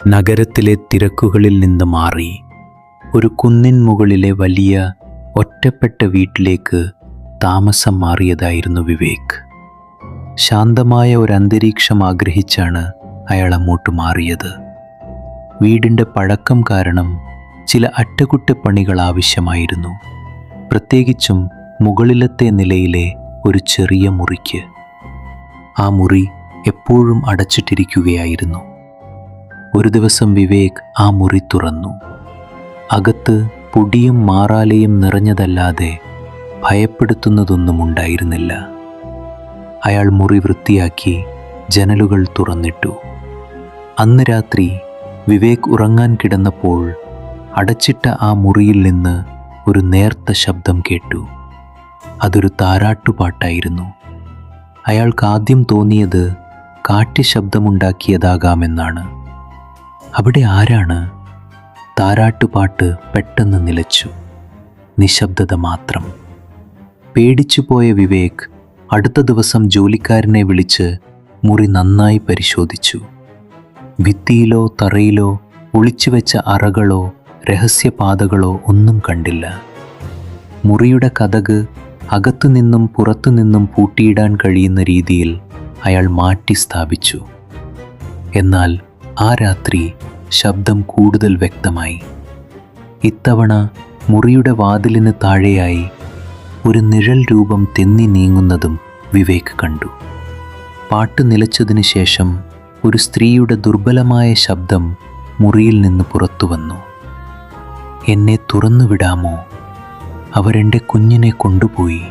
നഗരത്തിലെ തിരക്കുകളിൽ നിന്ന് മാറി ഒരു കുന്നിൻ മുകളിലെ വലിയ ഒറ്റപ്പെട്ട വീട്ടിലേക്ക് താമസം മാറിയതായിരുന്നു വിവേക്. ശാന്തമായ ഒരു അന്തരീക്ഷം ആഗ്രഹിച്ചാണ് അയാൾ അങ്ങോട്ട് മാറിയത്. വീടിൻ്റെ പഴക്കം കാരണം ചില അറ്റകുറ്റപ്പണികൾ ആവശ്യമായിരുന്നു, പ്രത്യേകിച്ചും മുകളിലത്തെ നിലയിലെ ഒരു ചെറിയ മുറിക്ക്. ആ മുറി എപ്പോഴും അടച്ചിട്ടിരിക്കുകയായിരുന്നു. ഒരു ദിവസം വിവേക് ആ മുറി തുറന്നു. അകത്ത് പൊടിയും മാറാലയും നിറഞ്ഞതല്ലാതെ ഭയപ്പെടുത്തുന്നതൊന്നും ഉണ്ടായിരുന്നില്ല. അയാൾ മുറി വൃത്തിയാക്കി ജനലുകൾ തുറന്നിട്ടു. അന്ന് രാത്രി വിവേക് ഉറങ്ങാൻ കിടന്നപ്പോൾ അടച്ചിട്ട ആ മുറിയിൽ നിന്ന് ഒരു നേർത്ത ശബ്ദം കേട്ടു. അതൊരു താരാട്ടുപാട്ടായിരുന്നു. അയാൾക്ക് ആദ്യം തോന്നിയത് കാറ്റ് ശബ്ദമുണ്ടാക്കിയതാകാമെന്നാണ്. അവിടെ ആരാണ്? താരാട്ടുപാട്ട് പെട്ടെന്ന് നിലച്ചു. നിശബ്ദത മാത്രം. പേടിച്ചുപോയ വിവേക് അടുത്ത ദിവസം ജോലിക്കാരനെ വിളിച്ച് മുറി നന്നായി പരിശോധിച്ചു. ഭിത്തിയിലോ തറയിലോ ഒളിച്ചുവെച്ച അറകളോ രഹസ്യപാതകളോ ഒന്നും കണ്ടില്ല. മുറിയുടെ കതക് അകത്തുനിന്നും പുറത്തുനിന്നും പൂട്ടിയിടാൻ കഴിയുന്ന രീതിയിൽ അയാൾ മാറ്റി സ്ഥാപിച്ചു. എന്നാൽ ആ രാത്രി ശബ്ദം കൂടുതൽ വ്യക്തമായി. ഇത്തവണ മുറിയുടെ വാതിലിന് താഴെയായി ഒരു നിഴൽ രൂപം തെന്നി നീങ്ങുന്നതും വിവേക് കണ്ടു. പാട്ട് നിലച്ചതിന് ശേഷം ഒരു സ്ത്രീയുടെ ദുർബലമായ ശബ്ദം മുറിയിൽ നിന്ന് പുറത്തു വന്നു. എന്നെ തുറന്നുവിടാമോ? അവരെൻ്റെ കുഞ്ഞിനെ കൊണ്ടുപോയി.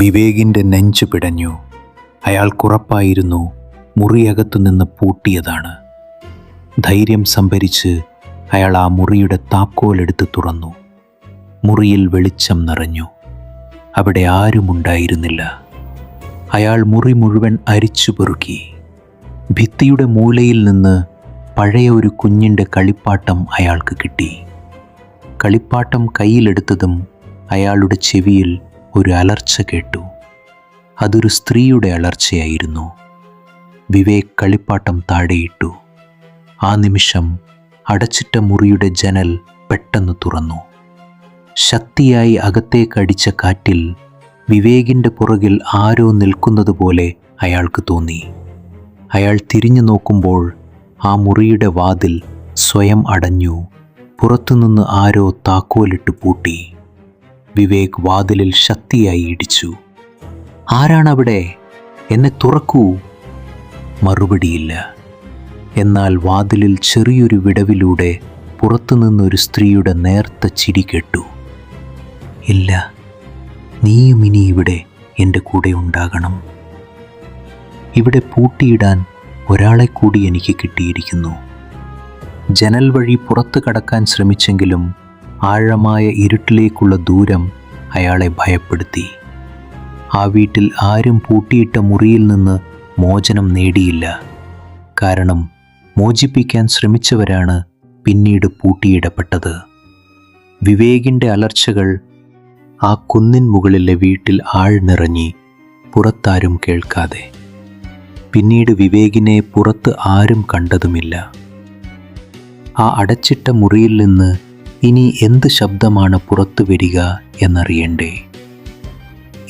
വിവേകിൻ്റെ നെഞ്ചു പിടഞ്ഞു. അയാൾക്കുറപ്പായിരുന്നു മുറിയകത്തുനിന്ന് പൂട്ടിയതാണ്. ധൈര്യം സംഭരിച്ച് അയാൾ ആ മുറിയുടെ താക്കോലെടുത്ത് തുറന്നു. മുറിയിൽ വെളിച്ചം നിറഞ്ഞു. അവിടെ ആരുമുണ്ടായിരുന്നില്ല. അയാൾ മുറി മുഴുവൻ അരിച്ചു പെറുക്കി. ഭിത്തിയുടെ മൂലയിൽ നിന്ന് പഴയ ഒരു കുഞ്ഞിൻ്റെ കളിപ്പാട്ടം അയാൾക്ക് കിട്ടി. കളിപ്പാട്ടം കയ്യിലെടുത്തതും അയാളുടെ ചെവിയിൽ ഒരു അലർച്ച കേട്ടു. അതൊരു സ്ത്രീയുടെ അലർച്ചയായിരുന്നു. വിവേക് കളിപ്പാട്ടം താഴെയിട്ടു. ആ നിമിഷം അടച്ചിട്ട മുറിയുടെ ജനൽ പെട്ടെന്ന് തുറന്നു. ശക്തിയായി അകത്തേക്കടിച്ച കാറ്റിൽ വിവേകിൻ്റെ പുറകിൽ ആരോ നിൽക്കുന്നതുപോലെ അയാൾക്ക് തോന്നി. അയാൾ തിരിഞ്ഞു നോക്കുമ്പോൾ ആ മുറിയുടെ വാതിൽ സ്വയം അടഞ്ഞു. പുറത്തുനിന്ന് ആരോ താക്കോലിട്ട് പൂട്ടി. വിവേക് വാതിലിൽ ശക്തിയായി ഇടിച്ചു. ആരാണവിടെ? എന്നെ തുറക്കൂ! മറുപടിയില്ല. എന്നാൽ വാതിലിൽ ചെറിയൊരു വിടവിലൂടെ പുറത്തുനിന്നൊരു സ്ത്രീയുടെ നേർത്ത ചിരി കേട്ടു. ഇല്ല, നീയും ഇനി ഇവിടെ എൻ്റെ കൂടെ ഉണ്ടാകണം. ഇവിടെ പൂട്ടിയിടാൻ ഒരാളെ കൂടി എനിക്ക് കിട്ടിയിരിക്കുന്നു. ജനൽ വഴി പുറത്തു കടക്കാൻ ശ്രമിച്ചെങ്കിലും ആഴമായ ഇരുട്ടിലേക്കുള്ള ദൂരം അയാളെ ഭയപ്പെടുത്തി. ആ വീട്ടിൽ ആരും പൂട്ടിയിട്ട മുറിയിൽ നിന്ന് മോചനം നേടിയില്ല. കാരണം മോചിപ്പിക്കാൻ ശ്രമിച്ചവരാണ് പിന്നീട് പൂട്ടിയിടപ്പെട്ടത്. വിവേകിൻ്റെ അലർച്ചകൾ ആ കുന്നിൻ മുകളിലെ വീട്ടിൽ ആഴ്ന്നിറങ്ങി, പുറത്താരും കേൾക്കാതെ. പിന്നീട് വിവേകിനെ പുറത്ത് ആരും കണ്ടതുമില്ല. ആ അടച്ചിട്ട മുറിയിൽ നിന്ന് ഇനി എന്ത് ശബ്ദമാണ് പുറത്തു വരിക എന്നറിയണ്ടേ?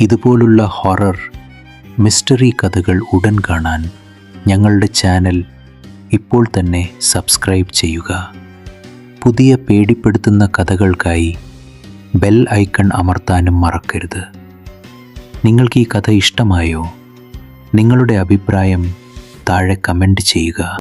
ഇതുപോലുള്ള ഹൊറർ മിസ്റ്ററി കഥകൾ ഉടൻ കാണാൻ ഞങ്ങളുടെ ചാനൽ ഇപ്പോൾ തന്നെ സബ്സ്ക്രൈബ് ചെയ്യുക. പുതിയ പേടിപ്പെടുത്തുന്ന കഥകൾക്കായി ബെൽ ഐക്കൺ അമർത്താനും മറക്കരുത്. നിങ്ങൾക്ക് ഈ കഥ ഇഷ്ടമായോ? നിങ്ങളുടെ അഭിപ്രായം താഴെ കമൻറ്റ് ചെയ്യുക.